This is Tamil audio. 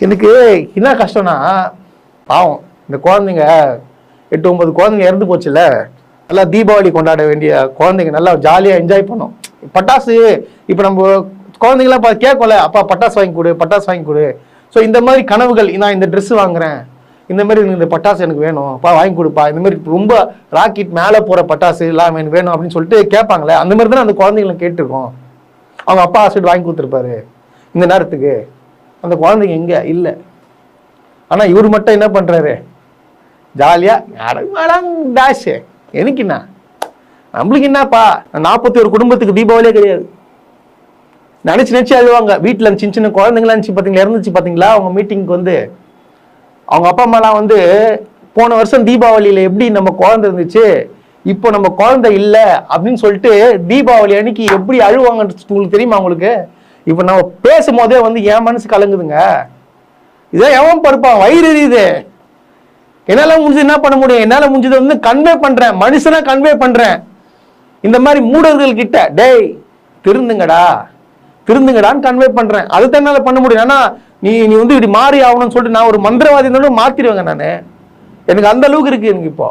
எனக்கு என்ன கஷ்டம்னா, பாவம் இந்த குழந்தைங்க 8-9 குழந்தைங்க இறந்து போச்சுல்ல. நல்லா தீபாவளி கொண்டாட வேண்டிய குழந்தைங்க நல்லா ஜாலியாக என்ஜாய் பண்ணோம். பட்டாசு இப்போ நம்ம குழந்தைங்களாம் கேட்கல, அப்பா பட்டாசு வாங்கி கொடு, பட்டாசு வாங்கி கொடு. ஸோ இந்த மாதிரி கனவுகள், நான் இந்த ட்ரெஸ் வாங்குறேன், இந்த மாதிரி இந்த பட்டாசு எனக்கு வேணும், அப்பா வாங்கி கொடுப்பா, இந்த மாதிரி ரொம்ப ராக்கெட் மேலே போகிற பட்டாசு எல்லாம் எனக்கு வேணும் அப்படின்னு சொல்லிட்டு கேட்பாங்களே, அந்த மாதிரி தான் அந்த குழந்தைங்களை கேட்டிருக்கோம். அவங்க அப்பா ஆசைட்டு வாங்கி கொடுத்துருப்பாரு இந்த நேரத்துக்கு. அந்த குழந்தைங்க எங்கே இல்லை. ஆனால் இவர் மட்டும் என்ன பண்ணுறாரு, ஜாலியாக டாஷ் எனக்கு என்ன, நம்மளுக்கு என்னப்பா. 41 குடும்பத்துக்கு தீபாவளியே கிடையாது. நினைச்சு அழுவாங்க. வீட்டில் சின்ன சின்ன குழந்தைங்களாம் இருந்துச்சு பார்த்தீங்களா, இறந்துச்சு பார்த்தீங்களா. அவங்க மீட்டிங்க்கு வந்து அவங்க அப்பா அம்மாலாம் வந்து போன வருஷம் தீபாவளியில் எப்படி நம்ம குழந்தை இருந்துச்சு, இப்போ நம்ம குழந்தை இல்லை அப்படின்னு சொல்லிட்டு தீபாவளி அன்னைக்கு எப்படி அழுவாங்கன்னு உங்களுக்கு தெரியுமா உங்களுக்கு? இப்போ நம்ம பேசும்போதே வந்து என் மனசு கலங்குதுங்க. இதான் எவன் படுப்பான், வயிறு எரியுது. என்னால் முடிஞ்சது என்ன பண்ண முடியும், என்னால் முடிஞ்சதை வந்து கன்வே பண்ணுறேன், மனுஷனா கன்வே பண்ணுறேன். இந்த மாதிரி மூடர்கள் கிட்ட டேய் திருந்துங்கடா திருந்துங்கடான்னு கன்வே பண்ணுறேன். அதுதான் என்னால் பண்ண முடியும். ஆனால் நீ வந்து இப்படி மாறி ஆகணும்னு சொல்லிட்டு நான் ஒரு மந்திரவாதி இருந்தாலும் மாற்றிடுவேங்க நான். எனக்கு அந்த அளவுக்கு இருக்குது எனக்கு இப்போ.